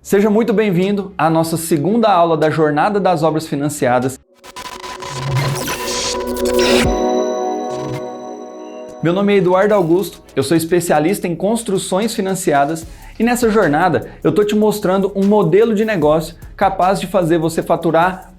Seja muito bem-vindo à nossa segunda aula da Jornada das Obras Financiadas. Meu nome é Eduardo Augusto, eu sou especialista em construções financiadas e nessa jornada eu estou te mostrando um modelo de negócio capaz de fazer você faturar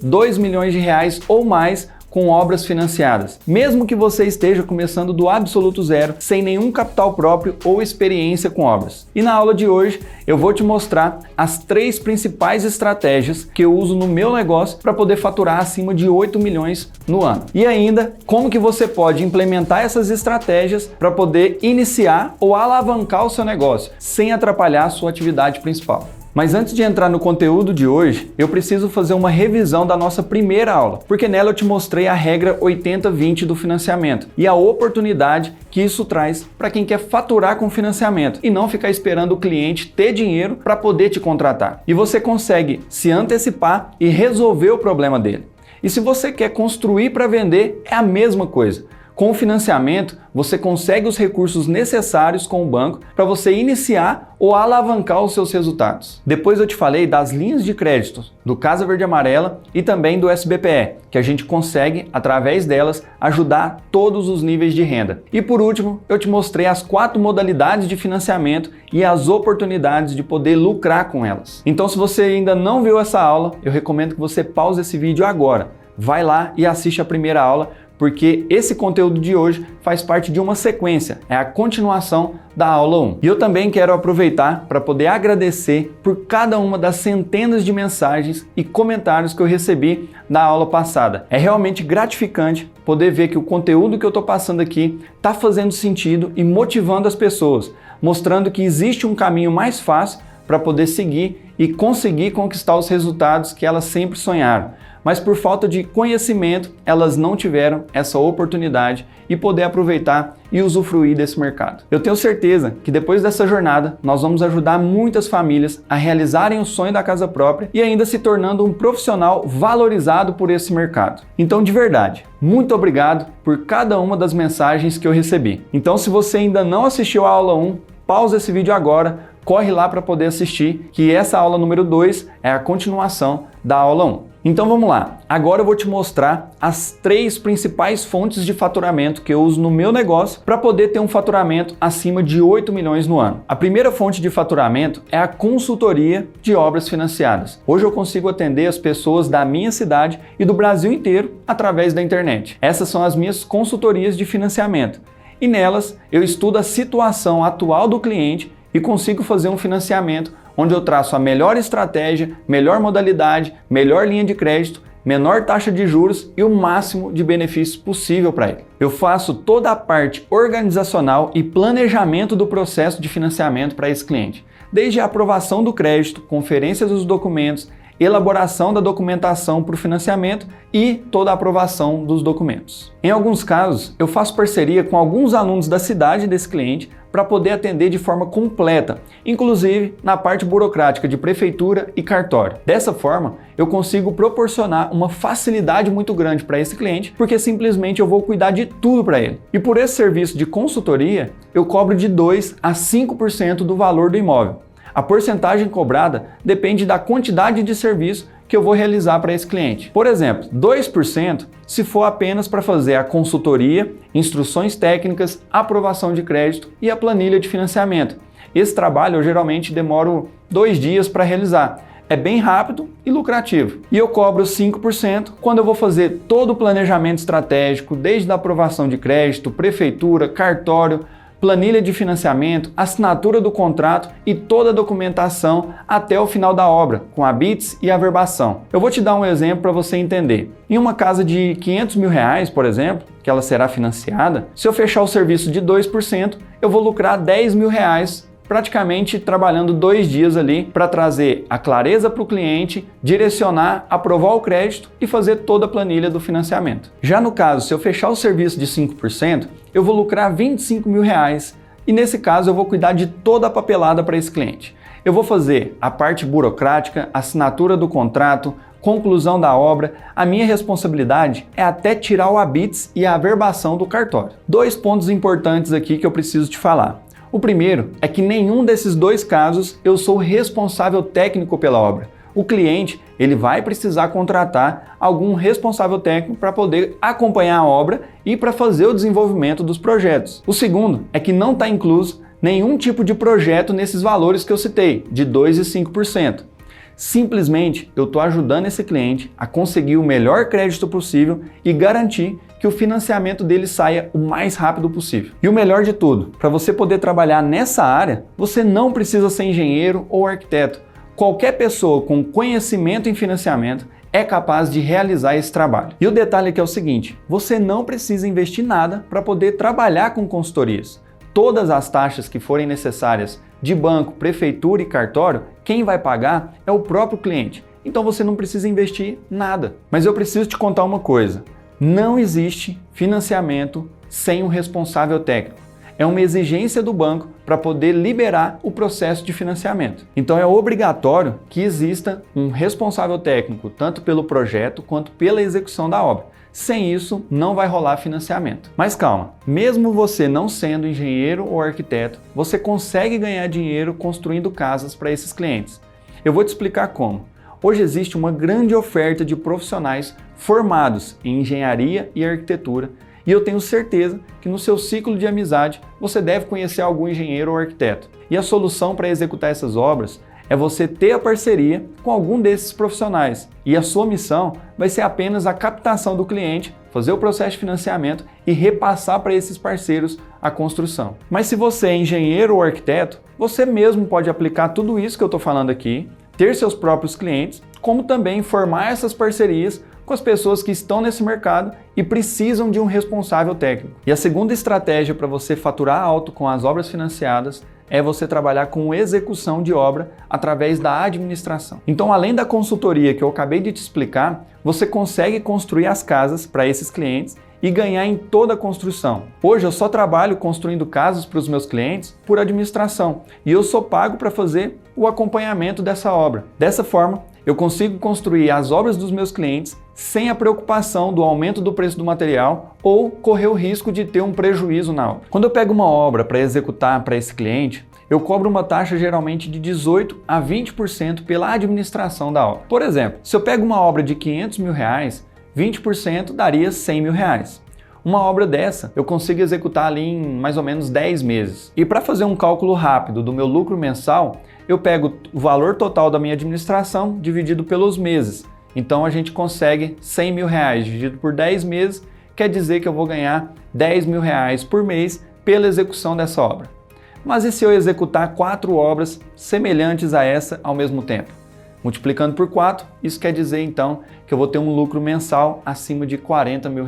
2 milhões de reais ou mais com obras financiadas, mesmo que você esteja começando do absoluto zero, sem nenhum capital próprio ou experiência com obras. E na aula de hoje eu vou te mostrar as 3 principais estratégias que eu uso no meu negócio para poder faturar acima de 8 milhões no ano. E ainda, como que você pode implementar essas estratégias para poder iniciar ou alavancar o seu negócio, sem atrapalhar a sua atividade principal. Mas antes de entrar no conteúdo de hoje, eu preciso fazer uma revisão da nossa primeira aula, porque nela eu te mostrei a regra 80-20 do financiamento e a oportunidade que isso traz para quem quer faturar com financiamento e não ficar esperando o cliente ter dinheiro para poder te contratar. E você consegue se antecipar e resolver o problema dele. E se você quer construir para vender, é a mesma coisa. Com o financiamento, você consegue os recursos necessários com o banco para você iniciar ou alavancar os seus resultados. Depois eu te falei das linhas de crédito do Casa Verde e Amarela e também do SBPE, que a gente consegue, através delas, ajudar todos os níveis de renda. E por último, eu te mostrei as 4 modalidades de financiamento e as oportunidades de poder lucrar com elas. Então, se você ainda não viu essa aula, eu recomendo que você pause esse vídeo agora. Vai lá e assiste a primeira aula, porque esse conteúdo de hoje faz parte de uma sequência, é a continuação da aula 1. E eu também quero aproveitar para poder agradecer por cada uma das centenas de mensagens e comentários que eu recebi na aula passada. É realmente gratificante poder ver que o conteúdo que eu estou passando aqui está fazendo sentido e motivando as pessoas, mostrando que existe um caminho mais fácil para poder seguir e conseguir conquistar os resultados que elas sempre sonharam. Mas por falta de conhecimento, elas não tiveram essa oportunidade e poder aproveitar e usufruir desse mercado. Eu tenho certeza que depois dessa jornada, nós vamos ajudar muitas famílias a realizarem o sonho da casa própria e ainda se tornando um profissional valorizado por esse mercado. Então, de verdade, muito obrigado por cada uma das mensagens que eu recebi. Então, se você ainda não assistiu a aula 1, pausa esse vídeo agora, corre lá para poder assistir, que essa aula número 2 é a continuação da aula 1. Então vamos lá, agora eu vou te mostrar as 3 principais fontes de faturamento que eu uso no meu negócio para poder ter um faturamento acima de 8 milhões no ano. A primeira fonte de faturamento é a consultoria de obras financiadas. Hoje eu consigo atender as pessoas da minha cidade e do Brasil inteiro através da internet. Essas são as minhas consultorias de financiamento e nelas eu estudo a situação atual do cliente e consigo fazer um financiamento onde eu traço a melhor estratégia, melhor modalidade, melhor linha de crédito, menor taxa de juros e o máximo de benefícios possível para ele. Eu faço toda a parte organizacional e planejamento do processo de financiamento para esse cliente, desde a aprovação do crédito, conferência dos documentos, elaboração da documentação para o financiamento e toda a aprovação dos documentos. Em alguns casos, eu faço parceria com alguns alunos da cidade desse cliente para poder atender de forma completa, inclusive na parte burocrática de prefeitura e cartório. Dessa forma, eu consigo proporcionar uma facilidade muito grande para esse cliente, porque simplesmente eu vou cuidar de tudo para ele. E por esse serviço de consultoria, eu cobro de 2 a 5% do valor do imóvel. A porcentagem cobrada depende da quantidade de serviço que eu vou realizar para esse cliente. Por exemplo, 2% se for apenas para fazer a consultoria, instruções técnicas, aprovação de crédito e a planilha de financiamento. Esse trabalho eu geralmente demoro 2 dias para realizar. É bem rápido e lucrativo. E eu cobro 5% quando eu vou fazer todo o planejamento estratégico, desde a aprovação de crédito, prefeitura, cartório, planilha de financiamento, assinatura do contrato e toda a documentação até o final da obra, com a BITS e a averbação. Eu vou te dar um exemplo para você entender. Em uma casa de 500 mil reais, por exemplo, que ela será financiada, se eu fechar o serviço de 2%, eu vou lucrar 10 mil reais, praticamente trabalhando 2 dias ali para trazer a clareza para o cliente, direcionar, aprovar o crédito e fazer toda a planilha do financiamento. Já no caso, se eu fechar o serviço de 5%, eu vou lucrar 25 mil reais e nesse caso eu vou cuidar de toda a papelada para esse cliente. Eu vou fazer a parte burocrática, assinatura do contrato, conclusão da obra. A minha responsabilidade é até tirar o ABITS e a averbação do cartório. 2 pontos importantes aqui que eu preciso te falar. O primeiro é que nenhum desses dois casos eu sou responsável técnico pela obra. O cliente ele vai precisar contratar algum responsável técnico para poder acompanhar a obra e para fazer o desenvolvimento dos projetos. O segundo é que não está incluso nenhum tipo de projeto nesses valores que eu citei, de 2% e 5%. Simplesmente eu estou ajudando esse cliente a conseguir o melhor crédito possível e garantir que o financiamento dele saia o mais rápido possível. E o melhor de tudo, para você poder trabalhar nessa área, você não precisa ser engenheiro ou arquiteto. Qualquer pessoa com conhecimento em financiamento é capaz de realizar esse trabalho. E o detalhe aqui é o seguinte, você não precisa investir nada para poder trabalhar com consultorias. Todas as taxas que forem necessárias de banco, prefeitura e cartório, quem vai pagar é o próprio cliente. Então você não precisa investir nada. Mas eu preciso te contar uma coisa, não existe financiamento sem um responsável técnico. É uma exigência do banco para poder liberar o processo de financiamento. Então é obrigatório que exista um responsável técnico, tanto pelo projeto quanto pela execução da obra. Sem isso, não vai rolar financiamento. Mas calma, mesmo você não sendo engenheiro ou arquiteto, você consegue ganhar dinheiro construindo casas para esses clientes. Eu vou te explicar como. Hoje existe uma grande oferta de profissionais formados em engenharia e arquitetura, e eu tenho certeza que no seu ciclo de amizade você deve conhecer algum engenheiro ou arquiteto. E a solução para executar essas obras é você ter a parceria com algum desses profissionais. E a sua missão vai ser apenas a captação do cliente, fazer o processo de financiamento e repassar para esses parceiros a construção. Mas se você é engenheiro ou arquiteto, você mesmo pode aplicar tudo isso que eu estou falando aqui, ter seus próprios clientes, como também formar essas parcerias com as pessoas que estão nesse mercado e precisam de um responsável técnico. E a segunda estratégia para você faturar alto com as obras financiadas é você trabalhar com execução de obra através da administração. Então, além da consultoria que eu acabei de te explicar, você consegue construir as casas para esses clientes e ganhar em toda a construção. Hoje eu só trabalho construindo casas para os meus clientes por administração e eu sou pago para fazer o acompanhamento dessa obra. Dessa forma, eu consigo construir as obras dos meus clientes sem a preocupação do aumento do preço do material ou correr o risco de ter um prejuízo na obra. Quando eu pego uma obra para executar para esse cliente, eu cobro uma taxa geralmente de 18% a 20% pela administração da obra. Por exemplo, se eu pego uma obra de R$500 mil, 20% daria R$100 mil. Uma obra dessa eu consigo executar ali em mais ou menos 10 meses. E para fazer um cálculo rápido do meu lucro mensal, eu pego o valor total da minha administração dividido pelos meses. Então a gente consegue R$100 mil dividido por 10 meses, quer dizer que eu vou ganhar R$10 mil por mês pela execução dessa obra. Mas e se eu executar 4 obras semelhantes a essa ao mesmo tempo? Multiplicando por 4, isso quer dizer então que eu vou ter um lucro mensal acima de R$40 mil.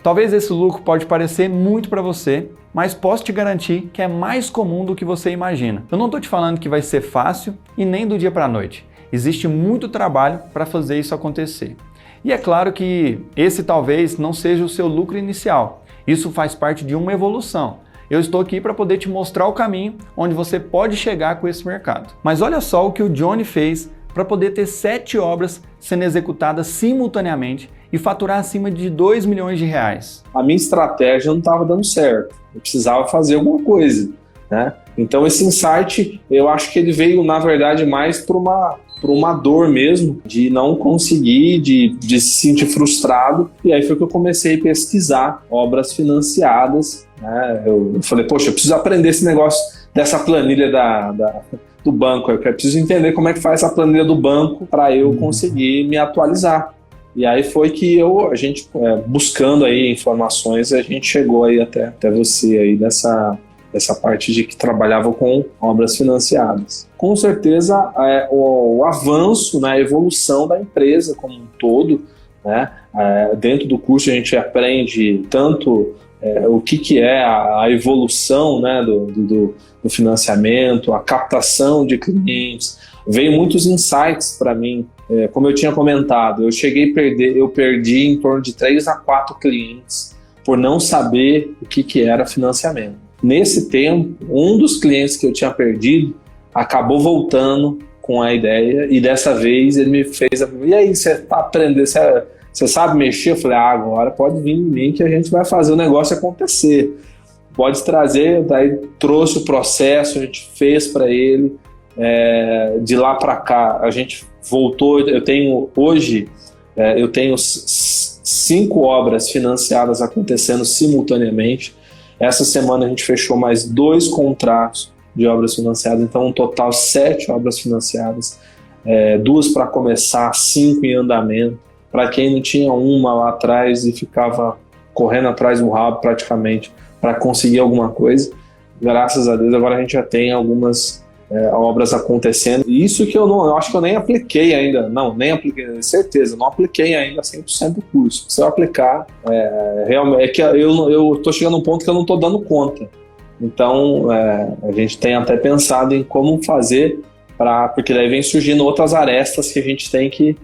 Talvez esse lucro pode parecer muito para você, mas posso te garantir que é mais comum do que você imagina. Eu não estou te falando que vai ser fácil e nem do dia para a noite. Existe muito trabalho para fazer isso acontecer. E é claro que esse talvez não seja o seu lucro inicial. Isso faz parte de uma evolução. Eu estou aqui para poder te mostrar o caminho onde você pode chegar com esse mercado. Mas olha só o que o Johnny fez para poder ter 7 obras sendo executadas simultaneamente e faturar acima de R$2 milhões. A minha estratégia não estava dando certo, eu precisava fazer alguma coisa, né? Então esse insight, eu acho que ele veio, na verdade, mais por uma dor mesmo, de não conseguir, de se sentir frustrado, e aí foi que eu comecei a pesquisar obras financiadas, né? Eu falei, poxa, eu preciso aprender esse negócio dessa planilha do banco, eu preciso entender como é que faz essa planilha do banco para eu conseguir me atualizar. E aí foi que a gente, buscando aí informações, a gente chegou aí até você aí nessa parte de que trabalhava com obras financiadas. Com certeza, o avanço, né, a evolução da empresa como um todo, né, dentro do curso a gente aprende tanto o que é a evolução, né, do financiamento, a captação de clientes. Veio muitos insights para mim. Como eu tinha comentado, eu perdi em torno de 3 a 4 clientes por não saber o que era financiamento. Nesse tempo, um dos clientes que eu tinha perdido acabou voltando com a ideia e dessa vez ele me fez e aí, você está aprendendo, você sabe mexer? Eu falei, agora pode vir em mim que a gente vai fazer o negócio acontecer. pode trazer. Daí trouxe o processo, a gente fez para ele. De lá para cá, a gente voltou. Eu tenho 5 obras financiadas acontecendo simultaneamente. Essa semana a gente fechou mais 2 contratos de obras financiadas, então um total 7 obras financiadas, 2 para começar, 5 em andamento. Para quem não tinha uma lá atrás e ficava correndo atrás do rabo praticamente para conseguir alguma coisa, graças a Deus agora a gente já tem algumas obras acontecendo. Isso que eu acho que eu nem apliquei ainda, certeza, não apliquei ainda 100% do curso. Se eu aplicar, realmente é que eu tô chegando a um ponto que eu não tô dando conta. Então, a gente tem até pensado em como fazer, porque daí vem surgindo outras arestas que a gente tem que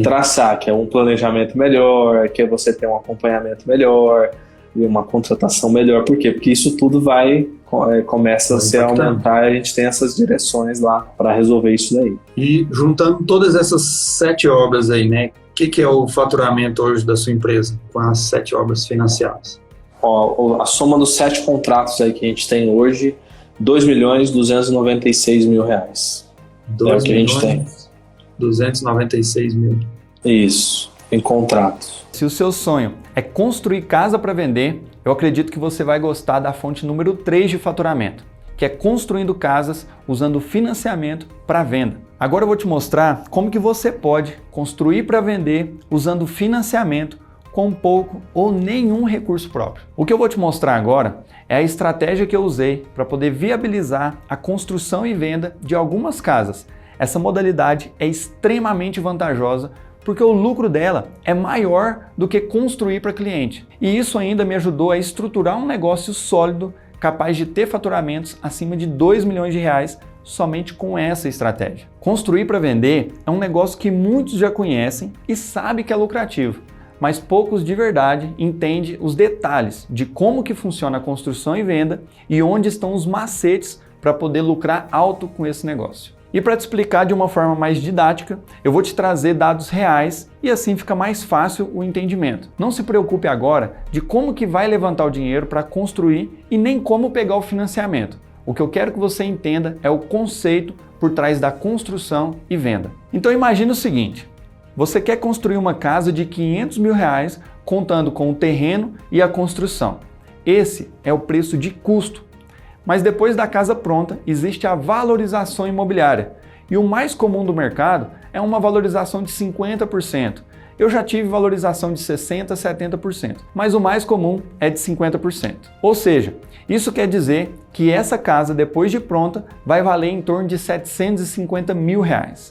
traçar, que é um planejamento melhor, que é você ter um acompanhamento melhor e uma contratação melhor. Por quê? Porque isso tudo começa a se aumentar, e a gente tem essas direções lá para resolver isso daí. E juntando todas essas 7 obras aí, né? O que é o faturamento hoje da sua empresa com as 7 obras financiadas? A soma dos 7 contratos aí que a gente tem hoje, R$2.296.000. É o que a gente tem. 296 mil. Isso, em contratos. Se o seu sonho é construir casa para vender, eu acredito que você vai gostar da fonte número 3 de faturamento, que é construindo casas usando financiamento para venda. Agora eu vou te mostrar como que você pode construir para vender usando financiamento com pouco ou nenhum recurso próprio. O que eu vou te mostrar agora é a estratégia que eu usei para poder viabilizar a construção e venda de algumas casas. Essa modalidade é extremamente vantajosa porque o lucro dela é maior do que construir para cliente. E isso ainda me ajudou a estruturar um negócio sólido, capaz de ter faturamentos acima de R$2 milhões somente com essa estratégia. Construir para vender é um negócio que muitos já conhecem e sabem que é lucrativo, mas poucos de verdade entendem os detalhes de como que funciona a construção e venda e onde estão os macetes para poder lucrar alto com esse negócio. E para te explicar de uma forma mais didática, eu vou te trazer dados reais e assim fica mais fácil o entendimento. Não se preocupe agora de como que vai levantar o dinheiro para construir e nem como pegar o financiamento. O que eu quero que você entenda é o conceito por trás da construção e venda. Então imagine o seguinte, você quer construir uma casa de R$500 mil contando com o terreno e a construção. Esse é o preço de custo. Mas depois da casa pronta, existe a valorização imobiliária. E o mais comum do mercado é uma valorização de 50%. Eu já tive valorização de 60%, 70%, mas o mais comum é de 50%. Ou seja, isso quer dizer que essa casa, depois de pronta, vai valer em torno de R$750 mil.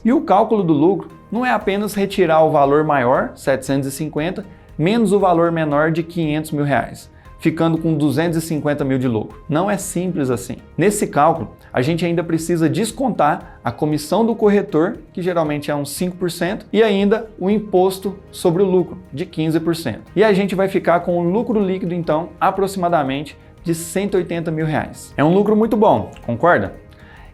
E o cálculo do lucro não é apenas retirar o valor maior, 750, menos o valor menor de R$500 mil. Ficando com 250 mil de lucro. Não é simples assim. Nesse cálculo, a gente ainda precisa descontar a comissão do corretor, que geralmente é uns 5%, e ainda o imposto sobre o lucro, de 15%. E a gente vai ficar com um lucro líquido, então, aproximadamente de R$180 mil. É um lucro muito bom, concorda?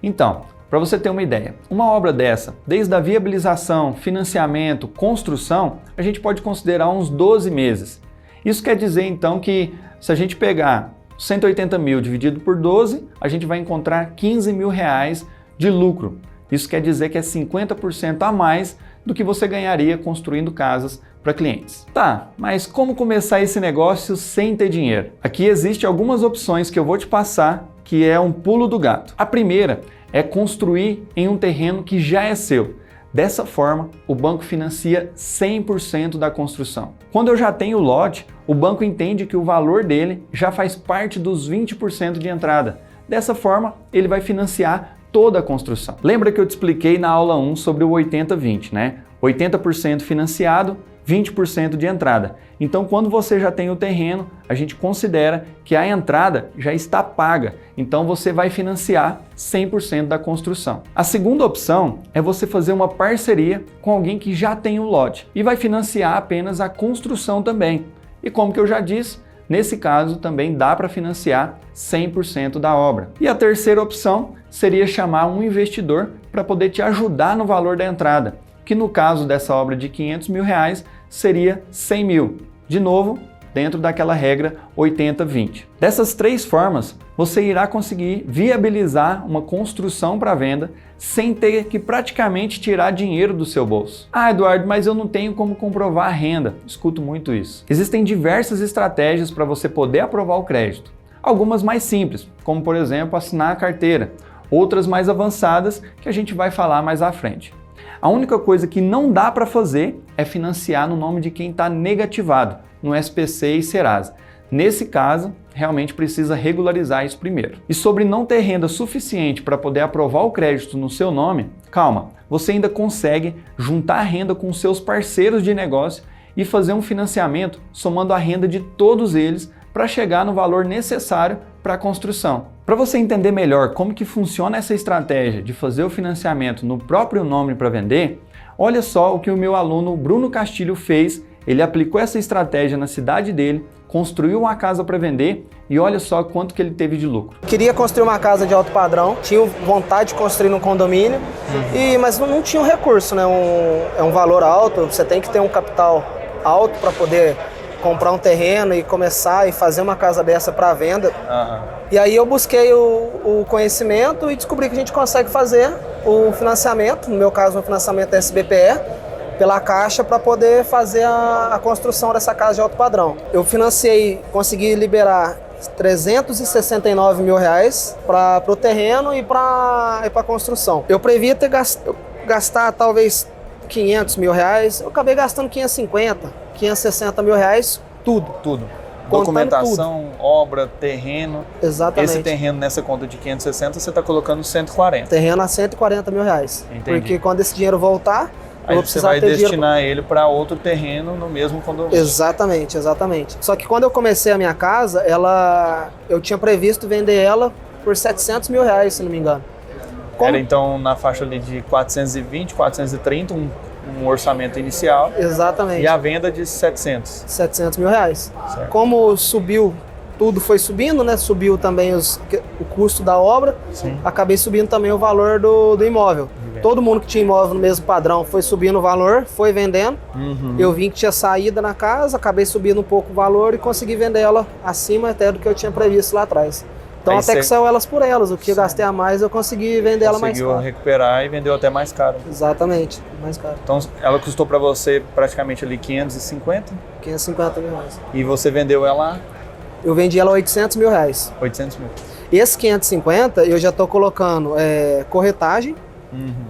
Então, para você ter uma ideia, uma obra dessa, desde a viabilização, financiamento, construção, a gente pode considerar uns 12 meses. Isso quer dizer, então, que se a gente pegar 180 mil dividido por 12, a gente vai encontrar R$15 mil de lucro. Isso quer dizer que é 50% a mais do que você ganharia construindo casas para clientes. Tá, mas como começar esse negócio sem ter dinheiro? Aqui existem algumas opções que eu vou te passar, que é um pulo do gato. A primeira é construir em um terreno que já é seu. Dessa forma, o banco financia 100% da construção. Quando eu já tenho o lote, o banco entende que o valor dele já faz parte dos 20% de entrada. Dessa forma, ele vai financiar toda a construção. Lembra que eu te expliquei na aula 1 sobre o 80-20, né? 80% financiado, 20% de entrada. Então, quando você já tem o terreno, a gente considera que a entrada já está paga. Então, você vai financiar 100% da construção. A segunda opção é você fazer uma parceria com alguém que já tem o lote e vai financiar apenas a construção também. E como que eu já disse, nesse caso também dá para financiar 100% da obra. E a terceira opção seria chamar um investidor para poder te ajudar no valor da entrada, que no caso dessa obra de R$500 mil seria 100 mil. De novo, dentro daquela regra 80-20. Dessas 3 formas, você irá conseguir viabilizar uma construção para venda sem ter que praticamente tirar dinheiro do seu bolso. Ah, Eduardo, mas eu não tenho como comprovar a renda. Escuto muito isso. Existem diversas estratégias para você poder aprovar o crédito. Algumas mais simples, como por exemplo assinar a carteira. Outras mais avançadas que a gente vai falar mais à frente. A única coisa que não dá para fazer é financiar no nome de quem está negativado, no SPC e Serasa. Nesse caso, realmente precisa regularizar isso primeiro. E sobre não ter renda suficiente para poder aprovar o crédito no seu nome, calma, você ainda consegue juntar a renda com seus parceiros de negócio e fazer um financiamento somando a renda de todos eles para chegar no valor necessário para a construção. Para você entender melhor como que funciona essa estratégia de fazer o financiamento no próprio nome para vender, olha só o que o meu aluno Bruno Castilho fez. Ele aplicou essa estratégia na cidade dele, construiu uma casa para vender e olha só quanto que ele teve de lucro. Queria construir uma casa de alto padrão, tinha vontade de construir num condomínio, mas não tinha um recurso, né? É um valor alto, você tem que ter um capital alto para poder comprar um terreno e começar e fazer uma casa dessa para venda. E aí eu busquei o conhecimento e descobri que a gente consegue fazer o financiamento, no meu caso o financiamento SBPE, pela Caixa para poder fazer a construção dessa casa de alto padrão. Eu financiei, consegui liberar R$369 mil para o terreno e para a construção. Eu previa gastar talvez R$500 mil, eu acabei gastando 550. 560 mil reais, tudo. Documentação, tudo. Obra, terreno. Exatamente. Esse terreno nessa conta de 560, você está colocando 140. Terreno a 140 mil reais. Entendi. Porque quando esse dinheiro voltar, aí você vai destinar ele para outro terreno no mesmo condomínio. Exatamente. Só que quando eu comecei a minha casa, eu tinha previsto vender ela por 700 mil reais, se não me engano. Era então na faixa ali de 420, 430, um orçamento inicial. Exatamente. E a venda de 700. 700 mil reais. Certo. Como subiu, tudo foi subindo, né? Subiu também o custo da obra. Sim. Acabei subindo também o valor do imóvel. Todo mundo que tinha imóvel no mesmo padrão foi subindo o valor, foi vendendo. Eu vi que tinha saída na casa, acabei subindo um pouco o valor e consegui vender ela acima até do que eu tinha previsto lá atrás. Então até que saiu elas por elas, o que eu gastei a mais eu consegui vender ela mais caro. Conseguiu recuperar e vendeu até mais caro. Exatamente, mais caro. Então ela custou para você praticamente ali 550? 550 mil reais. E você vendeu ela? Eu vendi ela a 800 mil reais. 800 mil. Esse 550 eu já estou colocando corretagem,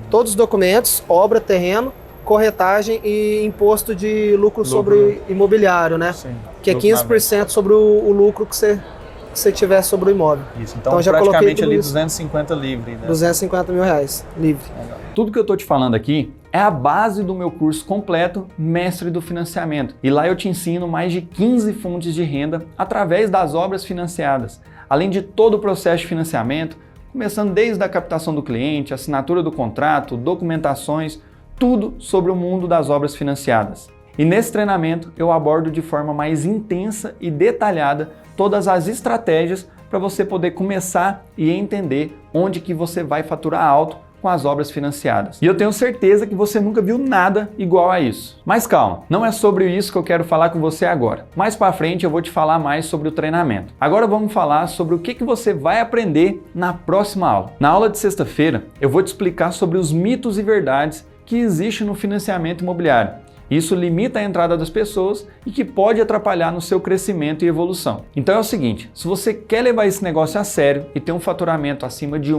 todos os documentos, obra, terreno, corretagem e imposto de lucro sobre imobiliário, né? Sim. Que é 15% sobre o lucro que você tiver sobre o imóvel. Isso, então já praticamente ali 250 livre. Né? 250 mil reais livre. Legal. Tudo que eu tô te falando aqui é a base do meu curso completo Mestre do Financiamento. E lá eu te ensino mais de 15 fontes de renda através das obras financiadas, além de todo o processo de financiamento, começando desde a captação do cliente, assinatura do contrato, documentações, tudo sobre o mundo das obras financiadas. E nesse treinamento eu abordo de forma mais intensa e detalhada todas as estratégias para você poder começar e entender onde que você vai faturar alto com as obras financiadas. E eu tenho certeza que você nunca viu nada igual a isso. Mas calma, não é sobre isso que eu quero falar com você agora. Mais para frente eu vou te falar mais sobre o treinamento. Agora vamos falar sobre o que você vai aprender na próxima aula. Na aula de sexta-feira eu vou te explicar sobre os mitos e verdades que existem no financiamento imobiliário. Isso limita a entrada das pessoas e que pode atrapalhar no seu crescimento e evolução. Então é o seguinte, se você quer levar esse negócio a sério e ter um faturamento acima de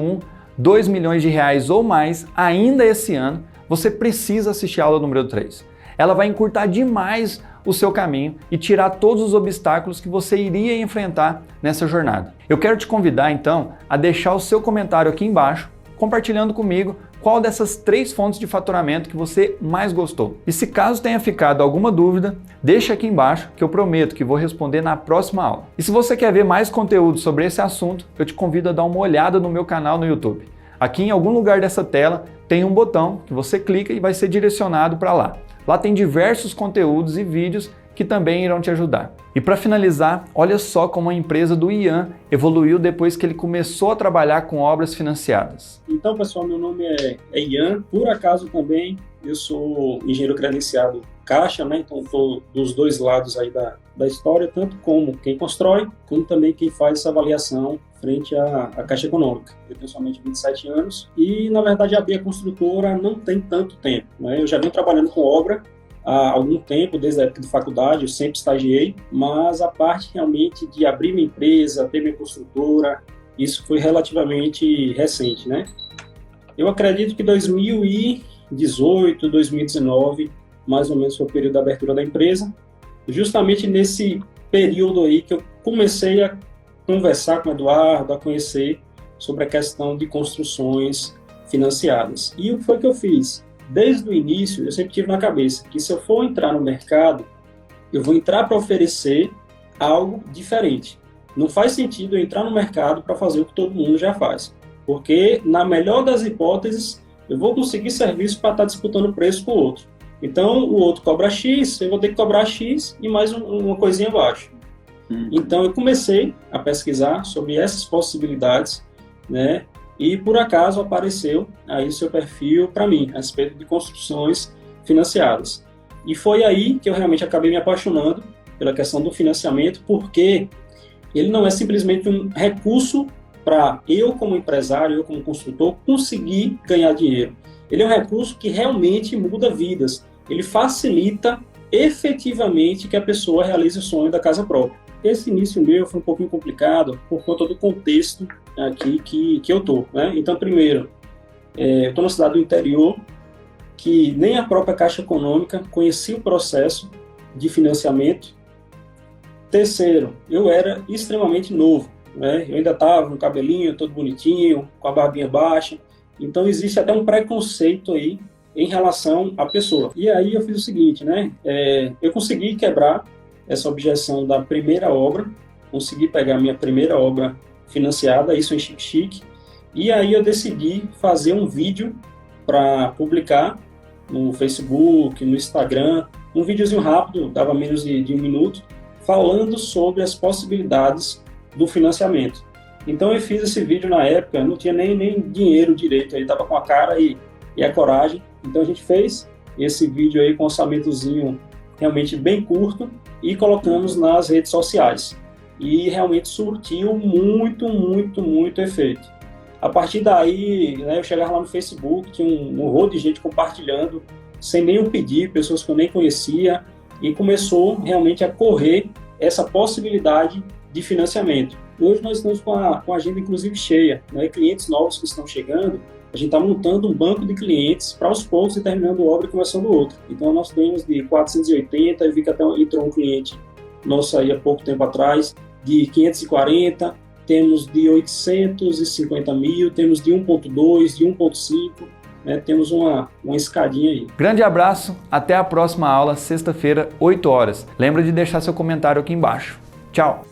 2 milhões de reais ou mais ainda esse ano, você precisa assistir a aula número 3. Ela vai encurtar demais o seu caminho e tirar todos os obstáculos que você iria enfrentar nessa jornada. Eu quero te convidar então a deixar o seu comentário aqui embaixo, compartilhando comigo qual dessas 3 fontes de faturamento que você mais gostou. E se caso tenha ficado alguma dúvida, deixa aqui embaixo que eu prometo que vou responder na próxima aula. E se você quer ver mais conteúdo sobre esse assunto, eu te convido a dar uma olhada no meu canal no YouTube. Aqui em algum lugar dessa tela tem um botão que você clica e vai ser direcionado para lá. Lá tem diversos conteúdos e vídeos que também irão te ajudar. E para finalizar, olha só como a empresa do Ian evoluiu depois que ele começou a trabalhar com obras financiadas. Então, pessoal, meu nome é Ian. Por acaso também eu sou engenheiro credenciado Caixa, né? Então estou dos dois lados aí da história, tanto como quem constrói, como também quem faz essa avaliação frente à Caixa Econômica. Eu tenho somente 27 anos e, na verdade, abri a construtora não tem tanto tempo, né? Eu já venho trabalhando com obra há algum tempo, desde a época de faculdade, eu sempre estagiei, mas a parte realmente de abrir minha empresa, ter minha construtora, isso foi relativamente recente, né? Eu acredito que 2018, 2019, mais ou menos foi o período da abertura da empresa, justamente nesse período aí que eu comecei a conversar com o Eduardo, a conhecer sobre a questão de construções financiadas. E o que foi que eu fiz? Desde o início, eu sempre tive na cabeça que se eu for entrar no mercado, eu vou entrar para oferecer algo diferente. Não faz sentido eu entrar no mercado para fazer o que todo mundo já faz, porque na melhor das hipóteses, eu vou conseguir serviço para estar disputando preço com o outro. Então, o outro cobra X, eu vou ter que cobrar X e mais uma coisinha abaixo. Então, eu comecei a pesquisar sobre essas possibilidades, né? E, por acaso, apareceu aí o seu perfil para mim, a respeito de construções financiadas. E foi aí que eu realmente acabei me apaixonando pela questão do financiamento, porque ele não é simplesmente um recurso para eu, como empresário, eu, como construtor, conseguir ganhar dinheiro. Ele é um recurso que realmente muda vidas. Ele facilita efetivamente que a pessoa realize o sonho da casa própria. Esse início meu foi um pouquinho complicado por conta do contexto aqui que eu estou, né? Então, primeiro, eu estou numa cidade do interior que nem a própria Caixa Econômica conhecia o processo de financiamento. Terceiro, eu era extremamente novo, né? Eu ainda estava com o cabelinho todo bonitinho, com a barbinha baixa. Então, existe até um preconceito aí em relação à pessoa. E aí eu fiz o seguinte, né? Eu consegui quebrar essa objeção da primeira obra, consegui pegar a minha primeira obra financiada, isso em Xique-Xique, e aí eu decidi fazer um vídeo para publicar no Facebook, no Instagram, um videozinho rápido, dava menos de 1 minuto, falando sobre as possibilidades do financiamento. Então eu fiz esse vídeo na época, não tinha nem dinheiro direito, ele estava com a cara e a coragem. Então a gente fez esse vídeo aí com um orçamentozinho realmente bem curto e colocamos nas redes sociais. E realmente surtiu muito efeito. A partir daí, né, eu chegava lá no Facebook, tinha um horror de gente compartilhando, sem nenhum pedir, pessoas que eu nem conhecia, e começou realmente a correr essa possibilidade de financiamento. Hoje nós estamos com a agenda inclusive cheia, né? Clientes novos que estão chegando, a gente está montando um banco de clientes para aos poucos e terminando obra e começando outra. Então nós temos de 480, eu vi que até entrou um cliente nosso aí há pouco tempo atrás, de 540, temos de 850 mil, temos de 1.2, de 1.5, né? Temos uma escadinha aí. Grande abraço, até a próxima aula, sexta-feira, 8 horas. Lembra de deixar seu comentário aqui embaixo. Tchau!